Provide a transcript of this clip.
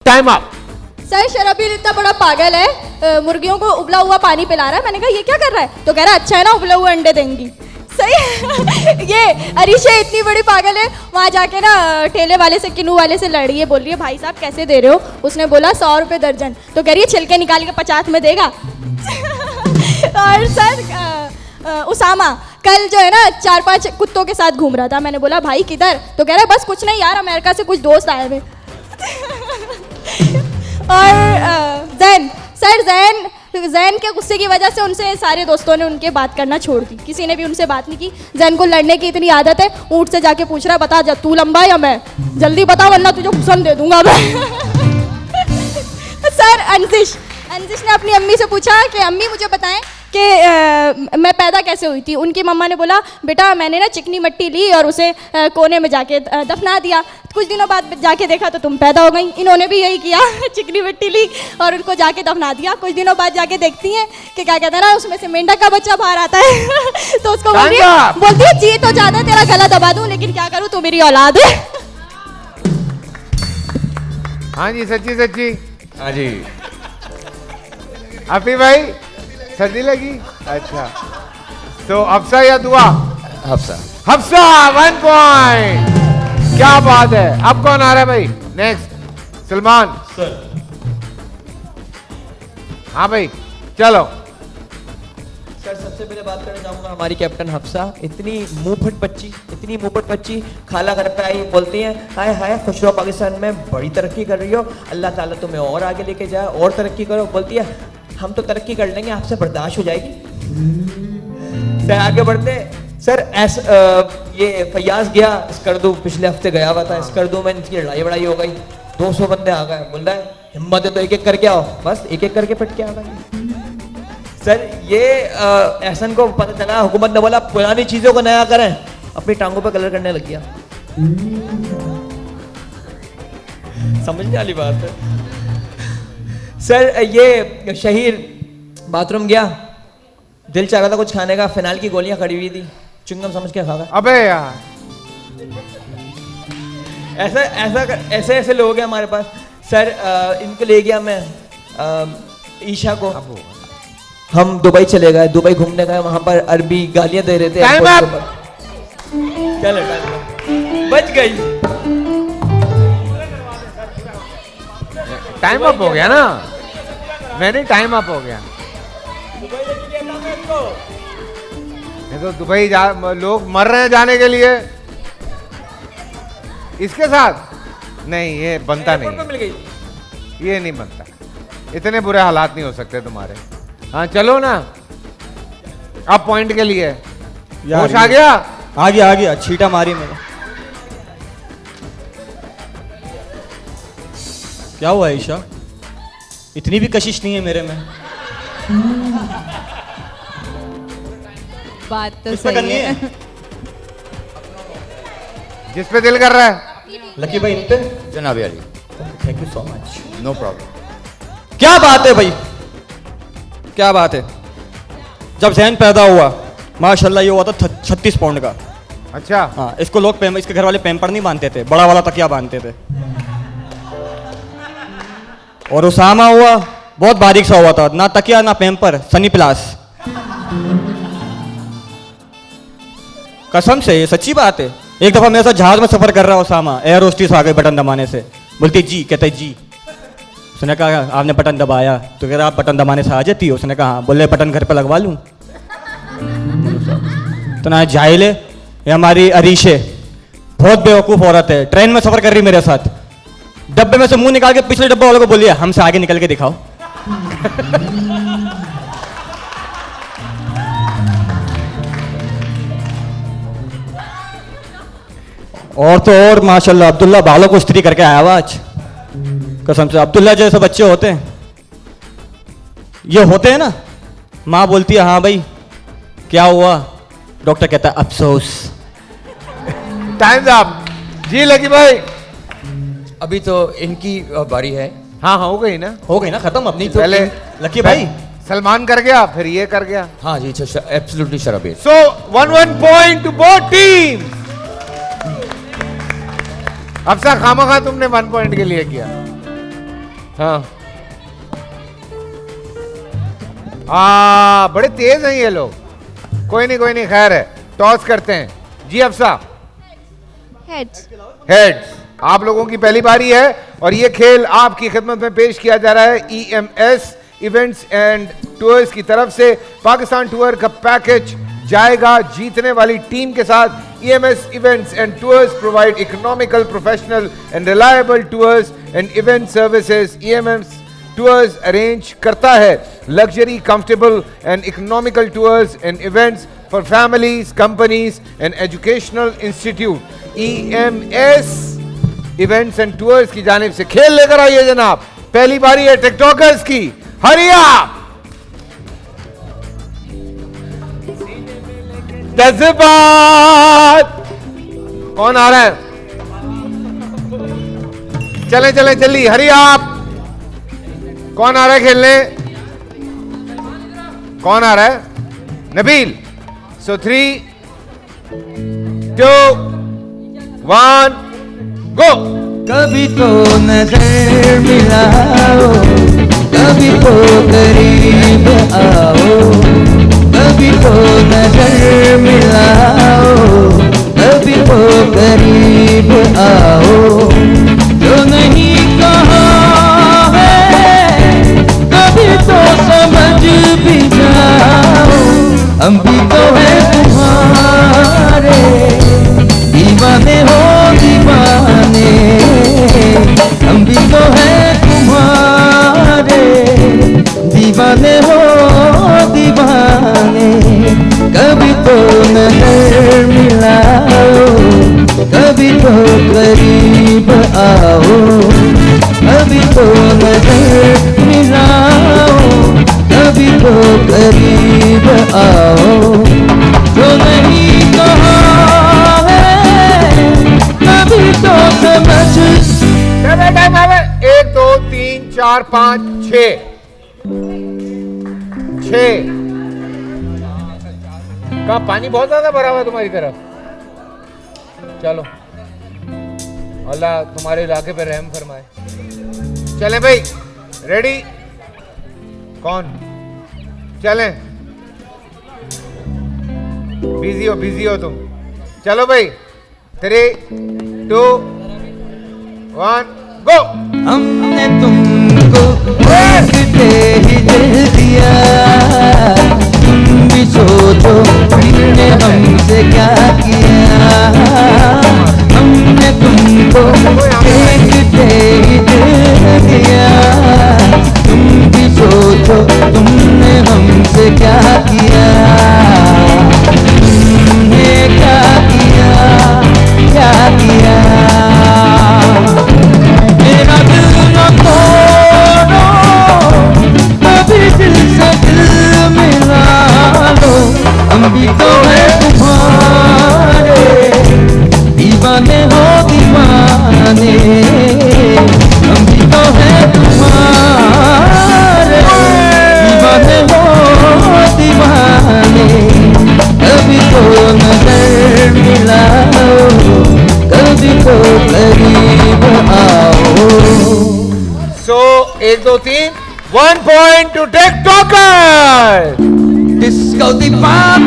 Time up. Sir शराबी इतना बड़ा पागल है, मुर्गियों को उबला हुआ पानी पिला रहा है। मैंने कहा ये क्या कर रहा है, तो कह रहा है अच्छा है ना उबले हुए अंडे देंगी। सही ये अरीशा इतनी बड़ी पागल है, वहाँ जाके ना ठेले वाले से, किन्नू वाले से लड़ रही है, बोल रही है भाई साहब कैसे दे रहे हो। उसने बोला 100 रुपये दर्जन, तो कह रही है छिलके निकाल के 50 में देगा। और सर उसामा कल जो है ना 4-5 कुत्तों के साथ घूम रहा था। मैंने बोला भाई किधर, तो कह रहा है बस कुछ नहीं यार, अमेरिका से कुछ दोस्त आए हुए। और जैन के गुस्से की वजह से उनसे सारे दोस्तों ने उनके बात करना छोड़ दी, किसी ने भी उनसे बात नहीं की। जैन को लड़ने की इतनी आदत है, ऊँट से जाके पूछ रहा है बता जा तू लंबा या मैं, जल्दी बता वरना तुझे घुसन दे दूंगा मैं। सर अंशिश ने अपनी अम्मी से पूछा कि अम्मी मुझे बताएं कि मैं पैदा कैसे हुई थी। उनकी मम्मा ने बोला बेटा मैंने ना चिकनी मिट्टी ली और उसे कोने में जाके दफना दिया, कुछ दिनों बाद जाके देखा तो तुम पैदा हो गई। इन्होंने भी यही किया, चिकनी मिट्टी ली और उनको जाके दफना दिया। कुछ दिनों बाद जाके देखती हैं कि क्या कहते हैं ना उसमें से मेंढक का बच्चा बाहर आता है। तो उसको बोलती है जी तो ज़्यादा तेरा गला दबा दूँ लेकिन क्या करूँ तू मेरी औलाद है। हाँ जी सच्ची। हाँ जी अफी भाई सर्दी लगी? अच्छा तो हफ्सा या दुआ? हफ्सा 1 पॉइंट। क्या बात है। अब कौन आ रहा है भाई? Next Salman sir. हाँ भाई चलो सर। सबसे पहले बात करना चाहूंगा हमारी कैप्टन हफ्सा, इतनी मुंहफट बच्ची खाला घर पे आई, बोलती है हाय हाय खुश रहो पाकिस्तान में बड़ी तरक्की कर रही हो, अल्लाह ताला तुम्हें और आगे लेके जाए और तरक्की करो। बोलती है हम तो तरक्की कर लेंगे आपसे बर्दाश्त हो जाएगी। सर आगे बढ़ते सर। ये फयाज गया स्कर्दू, पिछले हफ्ते गया हुआ था स्कर्दू में, इनकी लड़ाई हो गई, 200 बंदे आ गए। बोल रहा है हिम्मत है तो एक एक करके आओ, बस एक एक करके पिट के आ गए। सर ये एहसन को पता चला, हुकूमत ने बोला पुरानी चीजों को नया करें, अपनी टांगों पे कलर करने लग गया। समझने वाली बात है। सर ये शहीर बाथरूम गया, दिल चाह रहा था कुछ खाने का, फिनाइल की गोलियां खड़ी हुई थी, चुंगम समझ के खा गया। अबे यार ऐसे लोग हैं हमारे पास। सर इनको ले गया मैं ईशा को, हम दुबई चले गए, दुबई घूमने गए, वहां पर अरबी गालियां दे रहे थे। चलो बच गई। टाइम अप हो गया ना, मैंने टाइम अप हो गया। नहीं तो दुबई लोग मर रहे हैं जाने के लिए, इसके साथ नहीं, ये बनता नहीं, ये नहीं बनता, इतने बुरे हालात नहीं हो सकते तुम्हारे। हाँ चलो ना, अब पॉइंट के लिए होश आ गया? आ गया, छीटा मारी मेरे। क्या हुआ ईशा, इतनी भी कशिश नहीं है मेरे में? बात तो सही है। जिस पे दिल कर रहा है। लकी भाई इन पे जनाब Ali, thank you so much. No problem. क्या बात है भाई, क्या बात है। जब जैन पैदा हुआ माशाल्लाह ये हुआ था 36 पाउंड का। अच्छा हाँ, इसको लोग इसके घर वाले पैम्पर नहीं बांधते थे, बड़ा वाला तकिया बांधते थे। और उसामा हुआ बहुत बारीक सा हुआ था, ना तकिया ना पैम्पर, सनी प्लास। कसम से ये सच्ची बात है। एक दफा मेरे साथ जहाज में सफर कर रहा उसामा, एयर होस्टेस आ गई बटन दबाने से, बोलती जी, कहते जी। उसने कहा आपने बटन दबाया, तो कह रहा आप बटन दबाने से आ जाती हो? उसने कहा हाँ। बोले बटन घर पे लगवा लूं? तो ना जाहिल है ये हमारी अरीशे, बहुत बेवकूफ औरत है। ट्रेन में सफर कर रही मेरे साथ, डब्बे में से मुंह निकाल के पिछले डब्बे वालों को बोलिए हमसे आगे निकल के दिखाओ। और तो और माशाल्लाह अब्दुल्ला बालों को इस्त्री करके आया हुआ आज, कसम से। अब्दुल्ला जैसे बच्चे होते हैं, ये होते हैं ना, माँ बोलती है हाँ भाई क्या हुआ, डॉक्टर कहता है अफसोस। टाइम्स अप जी लकी भाई। अभी तो इनकी बारी है। हाँ हो गई ना, खत्म अपनी तो। पहले लकी भाई सलमान कर गया, फिर ये कर गया। हाँ जी एब्सोल्युटली शराबी। सो 1 पॉइंट टू बोथ टीम। अफसा खामखा तुमने 1 पॉइंट के लिए किया। हाँ बड़े तेज हैं ये लोग। कोई नहीं खैर है, टॉस करते हैं। जी अफसा। हेड्स। हेड्स। आप लोगों की पहली बारी है और ये खेल आपकी खिदमत में पेश किया जा रहा है EMS इवेंट्स एंड टूर्स की तरफ से। पाकिस्तान टूर का पैकेज जाएगा जीतने वाली टीम के साथ। EMS events and tours provide economical, professional and reliable tours and event services. EMS tours arrange करता है luxury, comfortable and economical tours and events for families, companies and educational institute. EMS events and tours की जानिब से खेल लेकर आइए जनाब। पहली बारी है टिकटॉकर्स की। हरिया जज्बात। कौन आ रहा है? चले जल्दी, हरी आप। कौन आ रहा है खेलने? कौन आ रहा है? नबील। सो 3, 2, 1 गो। कभी तो नजर मिलाओ, कभी तो करीब आओ, कभी तो नजर मिलाओ, कभी तो करीब आओ। जो नहीं कहा है कभी तो समझ भी जाओ। हम भी तो हैं तुम्हारे दीवाने हो दीवाने, हम भी तो हैं तुम्हारे दीवाने हो दीवाने। कभी तो नजर मिलाओ, कभी तो करीब आओ, कभी तो नजर मिलाओ, कभी तो करीब आओ। जो नहीं कहा कभी तो समझ। 1 2 3 4 5 6 का पानी बहुत ज्यादा भरा हुआ है तुम्हारी तरफ। चलो अल्लाह तुम्हारे इलाके पे रहम फरमाए। चलें भाई, रेडी? कौन? चलें। बिजी हो तुम। चलो भाई, 3, 2, 1 गो। हमने तुमको देखते ही दिल दिया, तुम भी सोचो हमने हमसे क्या किया। हमने तुमको देखते ही दिल दिया, तुम भी सोचो तुमने हमसे क्या किया। तुमने क्या किया, क्या किया। मेरा दिल न तोड़ो, कभी दिल से दिल मिला लो। हम भी तो हैं तुम्हारे दीवाने हो दीवाने, हम भी तो हैं तुम्हारे दीवाने हो दीवाने। कभी तो नजर मिलाओ, कभी तो करीब आओ। सो 1 2 3 1 point to TikToker. Disco di Pop